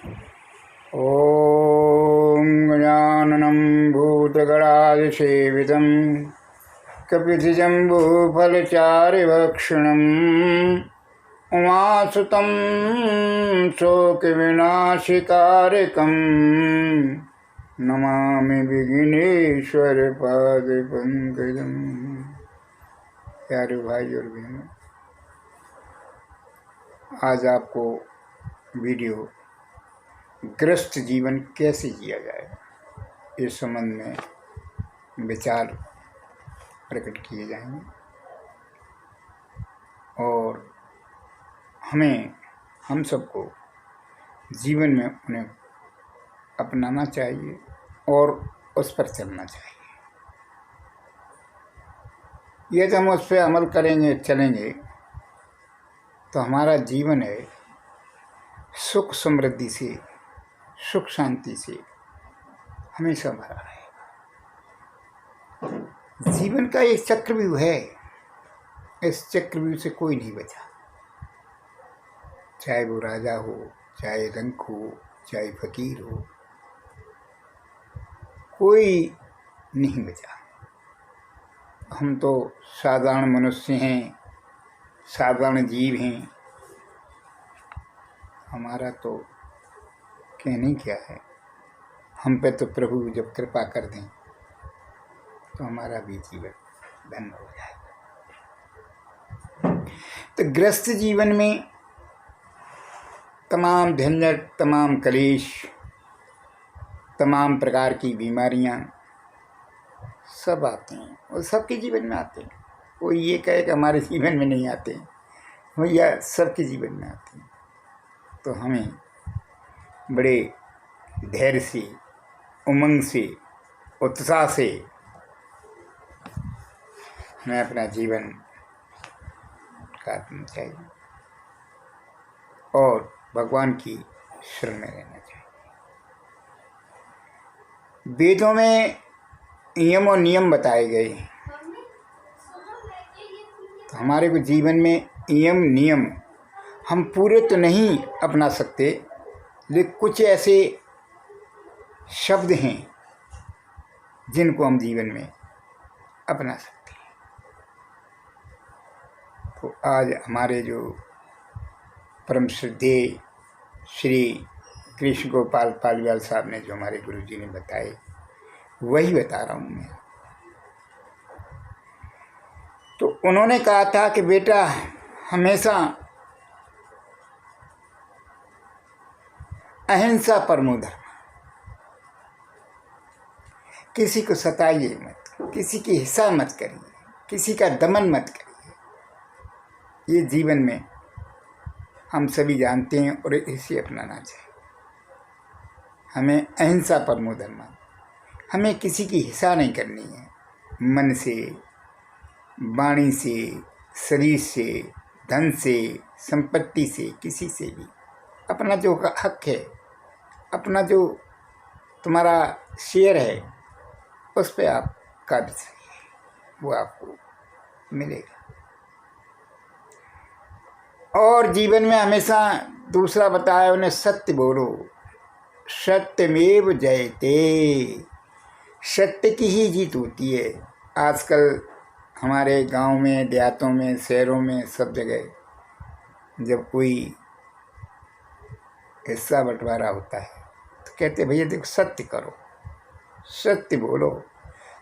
ॐ गजाननं भूतगणाधिसेवितं कपिध्वजम्बूफलचारुभक्षणम् उमासुतं शोकविनाशकारकं नमामि विघ्नेश्वरपादपङ्कजम्। प्यारे भाई और बहनों, आज आपको वीडियो ग्रस्त जीवन कैसे जिया जाए इस संबंध में विचार प्रकट किए जाएंगे और हम सबको जीवन में उन्हें अपनाना चाहिए और उस पर चलना चाहिए। यदि हम उस पर अमल करेंगे, चलेंगे, तो हमारा जीवन है सुख समृद्धि से, सुख शांति से हमेशा भरा रहेगा। जीवन का एक चक्रव्यूह है, इस चक्रव्यूह से कोई नहीं बचा, चाहे वो राजा हो, चाहे रंक हो, चाहे फकीर हो, कोई नहीं बचा। हम तो साधारण मनुष्य हैं, साधारण जीव हैं। हमारा तो कहने क्या है, हम पे तो प्रभु जब कृपा कर दें तो हमारा भी जीवन धन्य हो जाएगा। तो ग्रस्त जीवन में तमाम झंझट, तमाम कलेश, तमाम प्रकार की बीमारियां सब आते हैं और सबके जीवन में आते हैं। कोई ये कहे कि हमारे जीवन में नहीं आते हैं, भैया सबके जीवन में आते हैं। तो हमें बड़े धैर्य से, उमंग से, उत्साह से हमें अपना जीवन काटना चाहिए और भगवान की शरण में रहना चाहिए। वेदों में नियम और नियम बताए गए हैं, तो हमारे को जीवन में नियम हम पूरे तो नहीं अपना सकते, लेकिन कुछ ऐसे शब्द हैं जिनको हम जीवन में अपना सकते हैं। तो आज हमारे जो परम श्रद्धेय श्री कृष्ण गोपाल पालीवाल साहब ने जो हमारे गुरु जी ने बताए, वही बता रहा हूँ मैं। तो उन्होंने कहा था कि बेटा, हमेशा अहिंसा परमो धर्म, किसी को सताइए मत, किसी की हिंसा मत करिए, किसी का दमन मत करिए। ये जीवन में हम सभी जानते हैं और इसे अपनाना चाहिए। हमें अहिंसा परमो धर्म, हमें किसी की हिंसा नहीं करनी है। मन से, वाणी से, शरीर से, धन से, संपत्ति से, किसी से भी अपना जो हक है, अपना जो तुम्हारा शेयर है, उस पे आप काबिज रहिए, वो आपको मिलेगा। और जीवन में हमेशा दूसरा बताया उन्हें, सत्य बोलो, सत्यमेव जयते, सत्य की ही जीत होती है। आजकल हमारे गांव में, देहातों में, शहरों में, सब जगह जब कोई हिस्सा बंटवारा होता है तो कहते भैया देखो, सत्य करो, सत्य बोलो,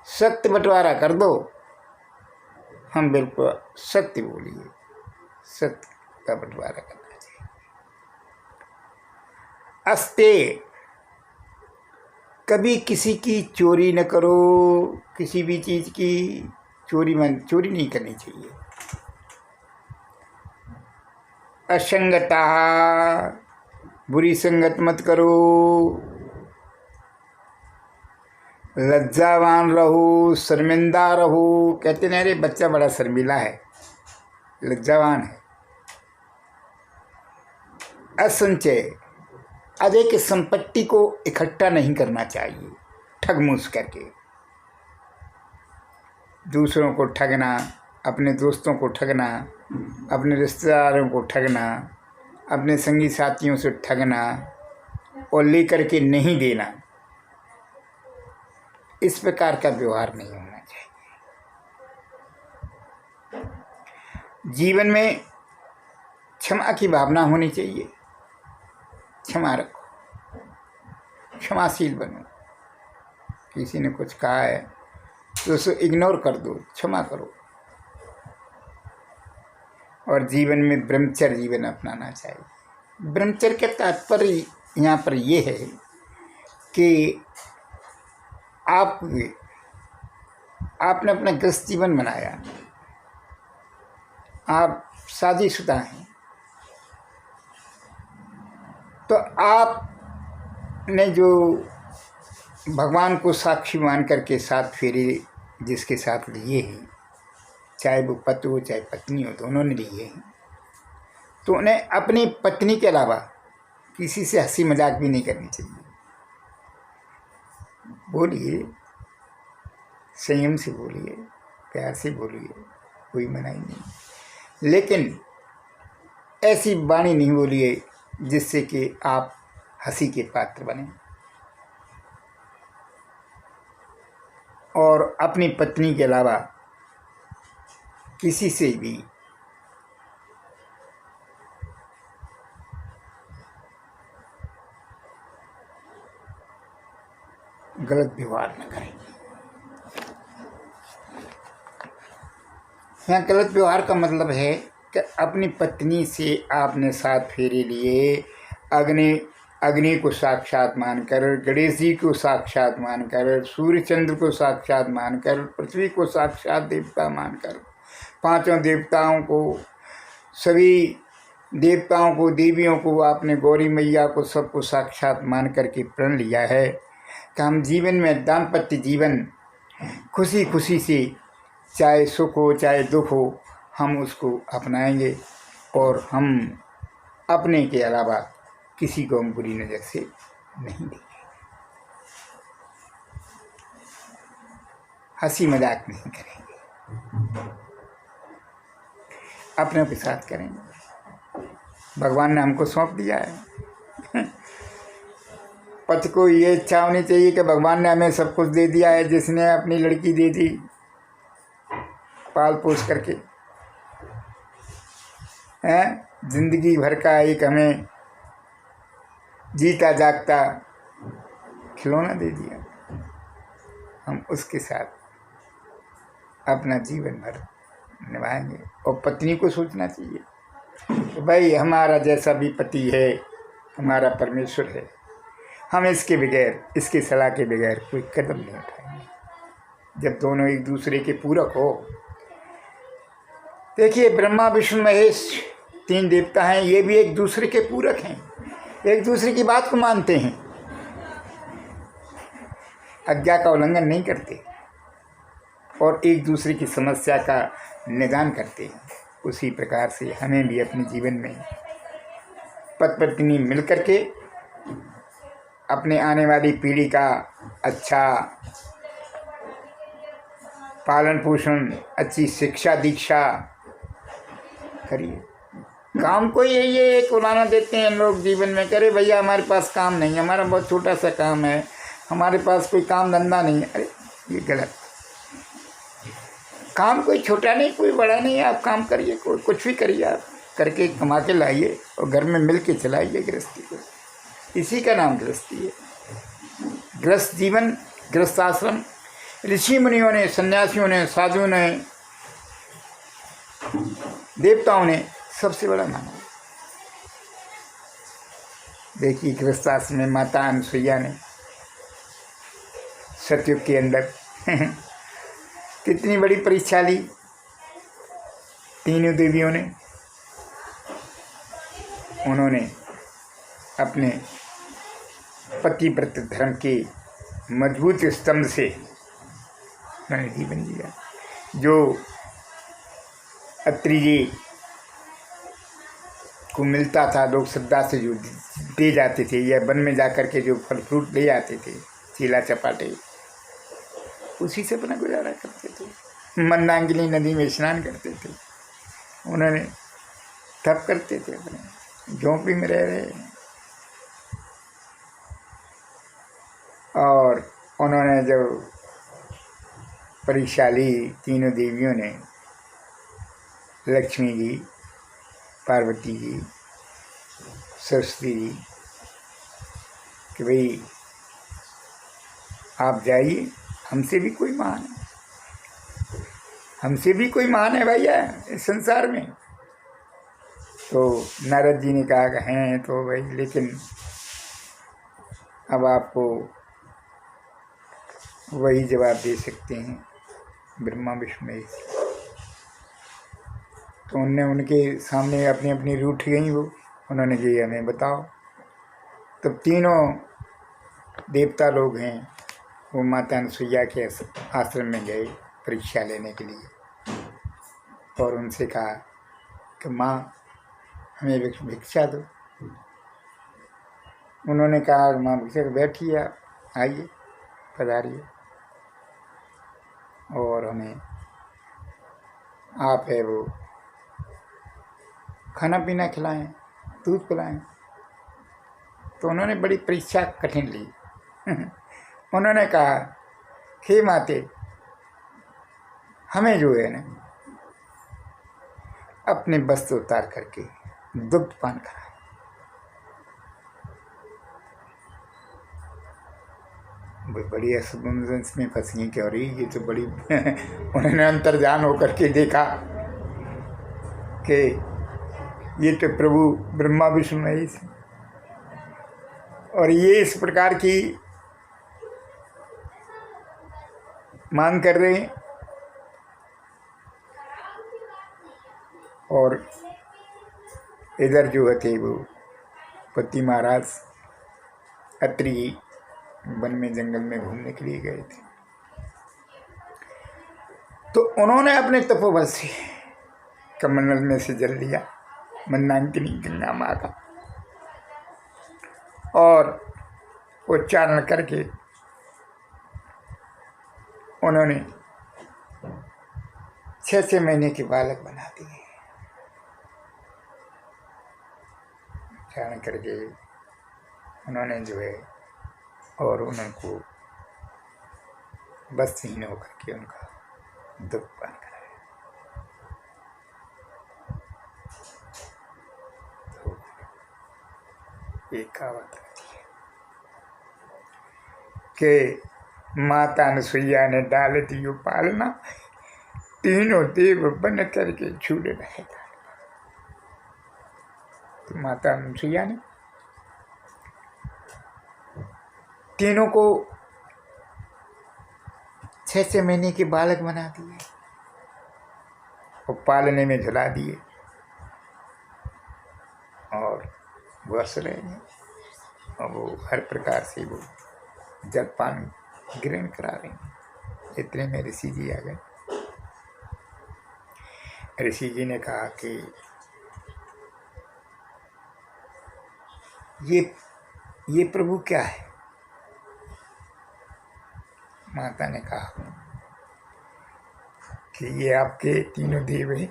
सत्य बंटवारा कर दो। हम बिल्कुल सत्य बोलिए, सत्य का बंटवारा करना चाहिए। अस्ते, कभी किसी की चोरी न करो, किसी भी चीज़ की चोरी नहीं करनी चाहिए। असंगता, बुरी संगत मत करो। लज्जावान रहो, शर्मिंदा रहो। कहते नहीं, अरे बच्चा बड़ा शर्मिला है, लज्जावान है। असंचय, अधिक संपत्ति को इकट्ठा नहीं करना चाहिए, ठगमूस करके। दूसरों को ठगना, अपने दोस्तों को ठगना, अपने रिश्तेदारों को ठगना, अपने संगी साथियों से ठगना, और लेकर के नहीं देना, इस प्रकार का व्यवहार नहीं होना चाहिए। जीवन में क्षमा की भावना होनी चाहिए। क्षमा रखो, क्षमाशील बनो। किसी ने कुछ कहा है तो उसे इग्नोर कर दो, क्षमा करो। और जीवन में ब्रह्मचर्य जीवन अपनाना चाहिए। ब्रह्मचर्य का तात्पर्य यहाँ पर यह है कि आपने अपना गृहस्थ जीवन बनाया, आप शादीशुदा हैं, तो आपने जो भगवान को साक्षी मान करके 7 फेरे जिसके साथ लिए हैं, चाहे वो पति हो चाहे पत्नी हो, दोनों ने लिए हैं, तो उन्हें अपनी पत्नी के अलावा किसी से हंसी मजाक भी नहीं करनी चाहिए। बोलिए, संयम से बोलिए, प्यार से बोलिए, कोई मनाही नहीं, लेकिन ऐसी वाणी नहीं बोलिए जिससे कि आप हंसी के पात्र बने। और अपनी पत्नी के अलावा किसी से भी गलत व्यवहार न करें। यहाँ गलत व्यवहार का मतलब है कि अपनी पत्नी से आपने 7 फेरे लिए, अग्नि को साक्षात मानकर, गणेश जी को साक्षात मानकर, सूर्य चंद्र को साक्षात मानकर, पृथ्वी को साक्षात देवता मानकर, 5 देवताओं को, सभी देवताओं को, देवियों को, आपने गौरी मैया को, सबको साक्षात मान करके प्रण लिया है कि हम जीवन में दाम्पत्य जीवन खुशी खुशी से, चाहे सुख हो चाहे दुख हो, हम उसको अपनाएंगे और हम अपने के अलावा किसी को हम बुरी नज़र से नहीं देंगे, हंसी मजाक नहीं करेंगे, अपनों के साथ करेंगे। भगवान ने हमको सौंप दिया है। पति को ये इच्छा होनी चाहिए कि भगवान ने हमें सब कुछ दे दिया है, जिसने अपनी लड़की दे दी पाल पोस करके, जिंदगी भर का एक हमें जीता जागता खिलौना दे दिया, हम उसके साथ अपना जीवन भर निभाएंगे। और पत्नी को सोचना चाहिए कि भाई हमारा जैसा भी पति है हमारा परमेश्वर है, हम इसके बगैर, इसकी सलाह के बगैर कोई कदम नहीं उठाएंगे। जब दोनों एक दूसरे के पूरक हो, देखिए ब्रह्मा विष्णु महेश 3 देवता हैं, ये भी एक दूसरे के पूरक हैं, एक दूसरे की बात को मानते हैं, आज्ञा का उल्लंघन नहीं करते और एक दूसरे की समस्या का निदान करते हैं। उसी प्रकार से हमें भी अपने जीवन में पति पत्नी मिल करके अपने आने वाली पीढ़ी का अच्छा पालन पोषण, अच्छी शिक्षा दीक्षा करिए। काम को ये एक उड़ाना देते हैं लोग जीवन में, करे भैया हमारे पास काम नहीं है, हमारा बहुत छोटा सा काम है, हमारे पास कोई काम धंधा नहीं है। अरे ये गलत। काम कोई छोटा नहीं कोई बड़ा नहीं है, आप काम करिए, कोई कुछ भी करिए, आप करके कमा के लाइए और घर में मिल के चलाइए गृहस्थी को। इसी का नाम गृहस्थी है। गृहस्थ जीवन, गृहस्थ आश्रम ऋषि मुनियों ने, सन्यासियों ने, साधुओं ने, देवताओं ने सबसे बड़ा माना। देखिए गृहस्थाश्रम में माता अनुसुईया ने सतयुग के अंदर कितनी बड़ी परीक्षा ली। तीनों देवियों ने, उन्होंने अपने पतिव्रत धर्म के मजबूत स्तंभ से उन्होंने जीवन जिया। जो अत्रि जी को मिलता था, लोग श्रद्धा से जो दे जाते थे, या वन में जाकर के जो फल फ्रूट ले आते थे, चीला चपाटे, उसी से अपना गुजारा करते थे। मंदाकिनी नदी में स्नान करते थे, उन्होंने तप करते थे, अपने झोंपड़ी में रह रहे। उन्होंने जो परीक्षा ली तीनों देवियों ने, लक्ष्मी जी, पार्वती जी, सरस्वती जी, कि भाई आप जाइए, हमसे भी कोई महान है, हमसे भी कोई महान है भैया इस संसार में। तो नारद जी ने कहा कि हैं तो भाई, लेकिन अब आपको वही जवाब दे सकते हैं ब्रह्मा विष्णु महेश। तो उनने उनके सामने अपनी अपनी रूठ गई वो, उन्होंने कहा हमें बताओ। तब तीनों देवता लोग हैं वो माता अनुसुईया के आश्रम में गए परीक्षा लेने के लिए, और उनसे कहा कि माँ हमें भिक्षा दो। उन्होंने कहा माँ भिक्षा, बैठिए आप, आइए पधारिए, और हमें आप है वो खाना पीना खिलाएं, दूध पिलाएं। तो उन्होंने बड़ी परीक्षा कठिन ली। उन्होंने कहा हे माते, हमें जो है ना अपने वस्त्र उतार करके दुग्ध पान कराए। बड़ी असमंजस में फंस गई कि अरे ये तो बड़ी उन्होंने अंतर्जान होकर के देखा कि ये तो प्रभु ब्रह्मा विष्णु महेश, और ये इस प्रकार की मांग कर रहे हैं। और इधर जो थे वो पति महाराज अत्रि जी वन में जंगल में घूमने के लिए गए थे। तो उन्होंने अपने तपोबल से कमंडल में से जल लिया मंदाकिनी गंगा माँ का, और उच्चारण करके उन्होंने 6 महीने के बालक बना दिए। उच्चारण करके उन्होंने जो है, और उनको वस्त्रहीन होकर के उनका दुग्ध पान कराया। तो एक कहावत रहती है कि माता अनुसुईया ने डाल दियो पालना, तीनों देव बन करके झूले रहे। तो माता अनुसुईया ने तीनों को 6 महीने के बालक बना दिए और पालने में झुला दिए, और वो हंस रहे हैं, और वो हर प्रकार से वो जलपान ग्रहण करा रहे हैं। इतने में ऋषि जी आ गए। ऋषि जी ने कहा कि ये प्रभु क्या है? माता ने कहा कि ये आपके तीनों देव हैं,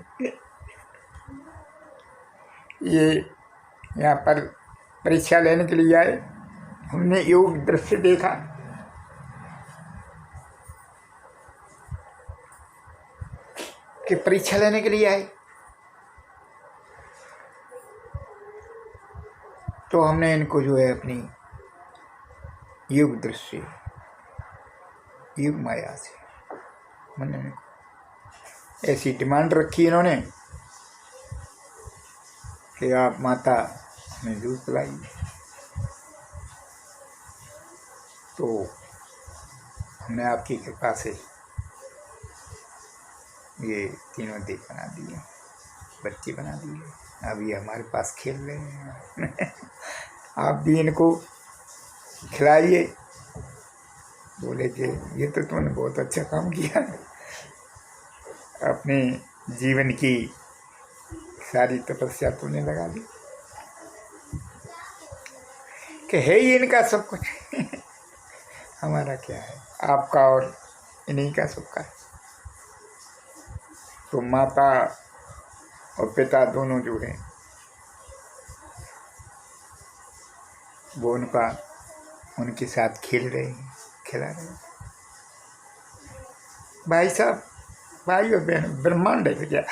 ये यहाँ पर परीक्षा लेने के लिए आए। हमने योग दृश्य देखा कि परीक्षा लेने के लिए आए, तो हमने इनको जो है अपनी योग दृश्य, योग माया से मैंने इनको ऐसी डिमांड रखी इन्होंने कि आप माता हमें दूध पिलाइए। तो हमने आपकी कृपा से ये तीनों देव बना दिए, बच्चे बना दिए। अब ये हमारे पास खेल रहे हैं। आप भी इनको खिलाइए। बोले कि ये तो तुमने बहुत अच्छा काम किया, अपने जीवन की सारी तपस्या तुमने लगा दी कि है ही इनका सब कुछ। हमारा क्या है, आपका और इन्हीं का सबका है। तो माता और पिता दोनों जो हैं वो उनके साथ खेल रहे हैं, खिला रहे हैं। भाई साहब, भाई और बहन, ब्रह्मांड हिल गया।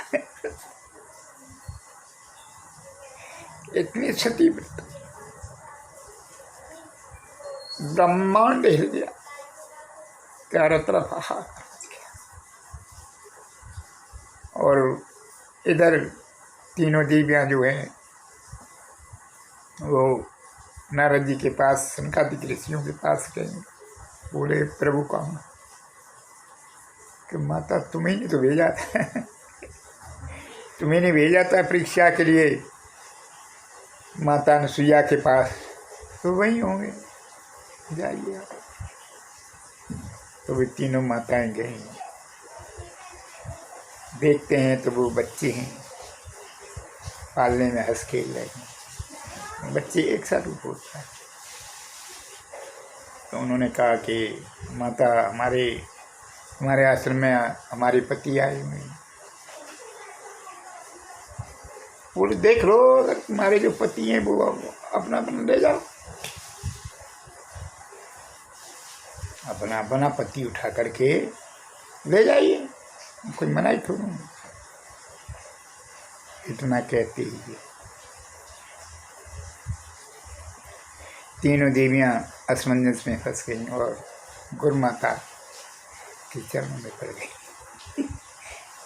इतनी क्षति, ब्रह्मांड हिल गया, चारों तरफ हाहाकार मच गया। और इधर तीनों देवियाँ जो हैं वो नारद जी के पास, सनकादिक ऋषियों के पास गए। बोले, प्रभु कौन? कि माता तुम्ही ने तो भेजा था। तुम्ही ने भेजा था परीक्षा के लिए माता अनुसुईया के पास, तो वही होंगे, जाइए आप। तो वे तीनों माताएं गई, देखते हैं तो वो बच्चे हैं, पालने में हंस खेल रहे हैं, बच्चे एक साथ उठते हैं। तो उन्होंने कहा कि माता, हमारे आश्रम में हमारे पति आए हुए हैं। बोले, देख लो, अगर तुम्हारे जो पति हैं वो अपना अपना ले जाओ, अपना अपना पति उठा करके ले जाइए, कोई मना ही थोड़ा। इतना कहते ही तीनों देवियां असमंजस में फंस गईं और गुरु माता के चरणों में पड़ गई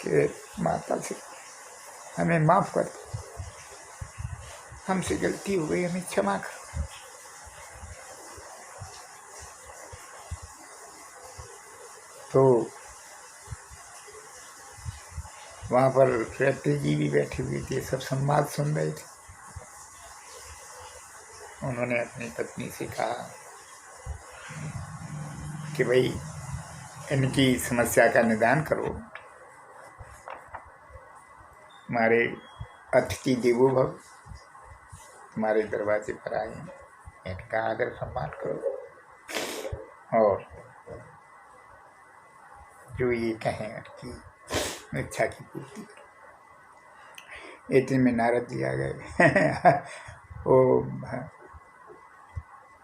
कि माता से हमें माफ़ कर दो, हमसे गलती हो गई, हमें क्षमा कर। तो वहाँ पर रेवती जी भी बैठी हुई थी, सब संवाद सुन रहे थे। उन्होंने अपनी पत्नी से कहा कि भाई इनकी समस्या का निदान करो, हमारे अतिथि देवो भव, तुम्हारे दरवाजे पर आए हैं, इनका आदर सम्मान करो और जो ये कहें उनकी इच्छा की पूर्ति करो। इतने में नारद जी आ गए।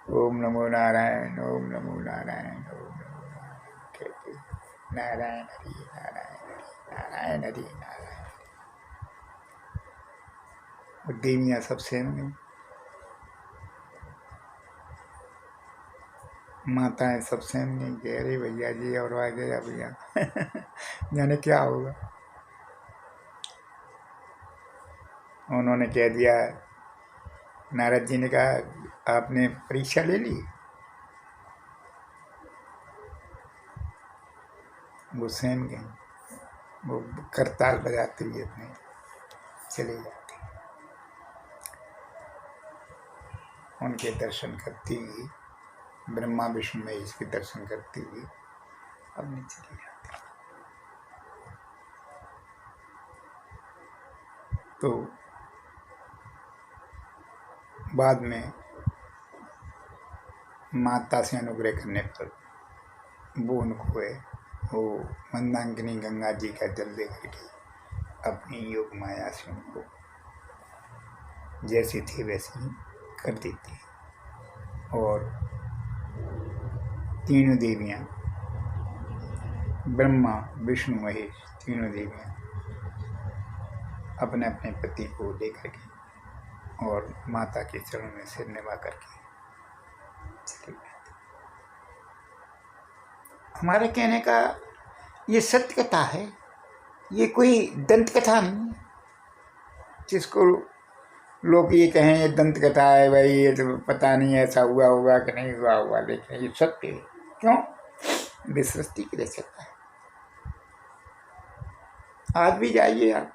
ओम नमो नारायण, ओम नमो नारायण, ओम नमो नारायण कहते, नारायण हरि नारायण हरि नारायण हरि नारायण। और देवियाँ सब सेम नहीं, माताएं सब सेम नहीं कि अरे भैया जी और आ गया भैया। जाने क्या होगा। उन्होंने कह दिया, नारद जी ने कहा, आपने परीक्षा ले ली? वो सेम गए, वो करताल बजाते हुए अपने चले जाते। उनके दर्शन करते हुए, ब्रह्मा विष्णु महेश के दर्शन करते हुए अपने चले जाते। तो बाद में माता से अनुग्रह करने पर वो उनको है वो मंदाकिनी गंगा जी का जल दे करके अपनी योग माया से उनको जैसे थे वैसे ही कर देते। और तीनों देवियाँ, ब्रह्मा विष्णु महेश, तीनों देवियाँ अपने अपने पति को लेकर के और माता के चरणों में सिर निभा करके चली जाती। हमारे कहने का ये सत्य कथा है, ये कोई दंत कथा नहीं है जिसको लोग ये कहें ये दंत कथा है, भाई ये तो पता नहीं ऐसा हुआ होगा कि नहीं हुआ होगा, लेकिन ये सत्य है। क्यों? विसृष्टि की रचना है। आज भी जाइए आप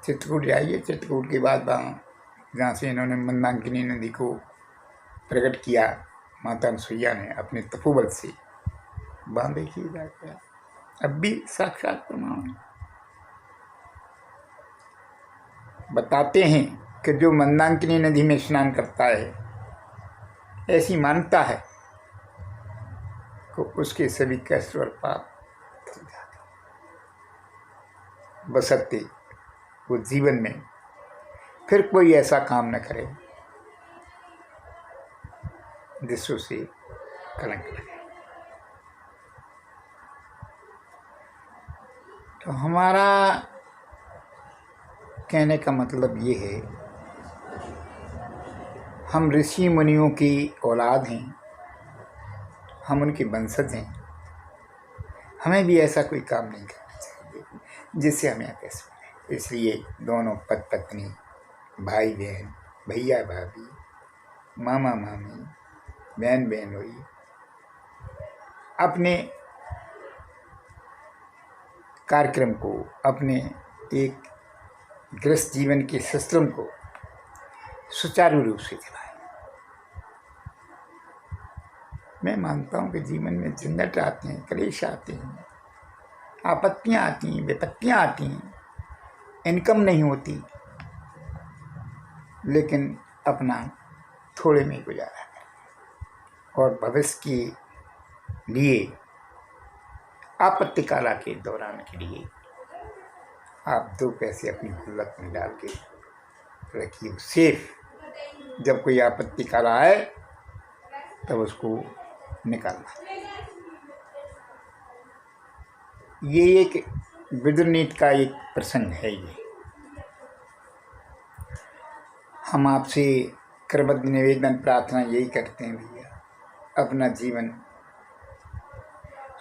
चित्रकूट, जाइए, चित्रकूट के बाद जहाँ से इन्होंने मंदाकिनी नदी को प्रकट किया माता अनुसुईया ने अपने तपोबल से, वहाँ देखिए जाके अब भी साक्षात प्रमाण बताते हैं कि जो मंदाकिनी नदी में स्नान करता है, ऐसी मान्यता है कि उसके सभी कष्ट और पाप धुल जाते, बशर्ते वो जीवन में फिर कोई ऐसा काम न करे जिससे कलंक लगे। तो हमारा कहने का मतलब ये है, हम ऋषि मुनियों की औलाद हैं, हम उनके वंशज हैं। हमें भी ऐसा कोई काम नहीं करना चाहिए जिससे हमें अपेस मिले। इसलिए दोनों पति पत्नी, भाई बहन, भैया भाभी, मामा मामी, बहन बहनोई अपने कार्यक्रम को, अपने एक गृहस्थ जीवन के सिस्टम को सुचारू रूप से चलाएं। मैं मानता हूँ कि जीवन में झंझट आते हैं, क्लेश आते हैं, आपत्तियाँ आती हैं, विपत्तियाँ आती हैं, इनकम नहीं होती, लेकिन अपना थोड़े में गुजारा करें और भविष्य के लिए आपत्ति काला के दौरान के लिए आप 2 पैसे अपनी गुल्लक में डाल के रखिए सेफ। जब कोई आपत्ति काला आए तब उसको निकालना। ये एक विदुर नीति का एक प्रसंग है। ये हम आपसे कृतज्ञ निवेदन प्रार्थना यही करते हैं भैया, अपना जीवन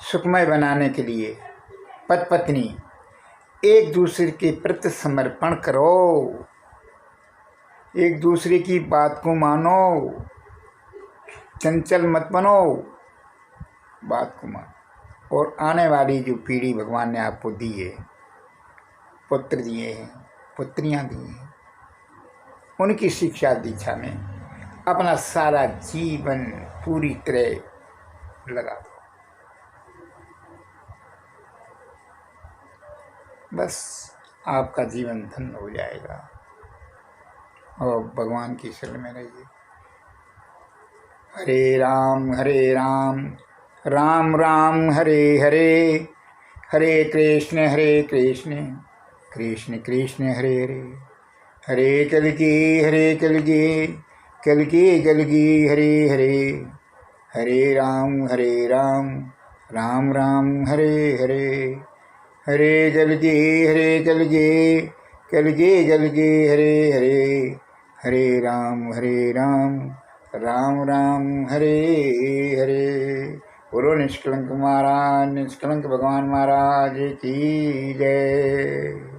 सुखमय बनाने के लिए पति पत्नी एक दूसरे के प्रति समर्पण करो, एक दूसरे की बात को मानो, चंचल मत बनो, बात को मानो। और आने वाली जो पीढ़ी भगवान ने आपको दी है, पुत्र दिए हैं, पुत्रियां दी हैं, उनकी शिक्षा दीक्षा में अपना सारा जीवन पूरी तरह लगा दो। बस आपका जीवन धन्य हो जाएगा और भगवान की शरण में रहिए। हरे राम राम राम हरे हरे, हरे कृष्ण कृष्ण कृष्ण हरे हरे, हरे कलकी कलकी हरे हरे, हरे राम राम राम हरे हरे, हरे कलकी हरे हरे, हरे राम राम राम हरे हरे। बोलो निष्कलंक महाराज, निष्कलंक भगवान महाराज की जय।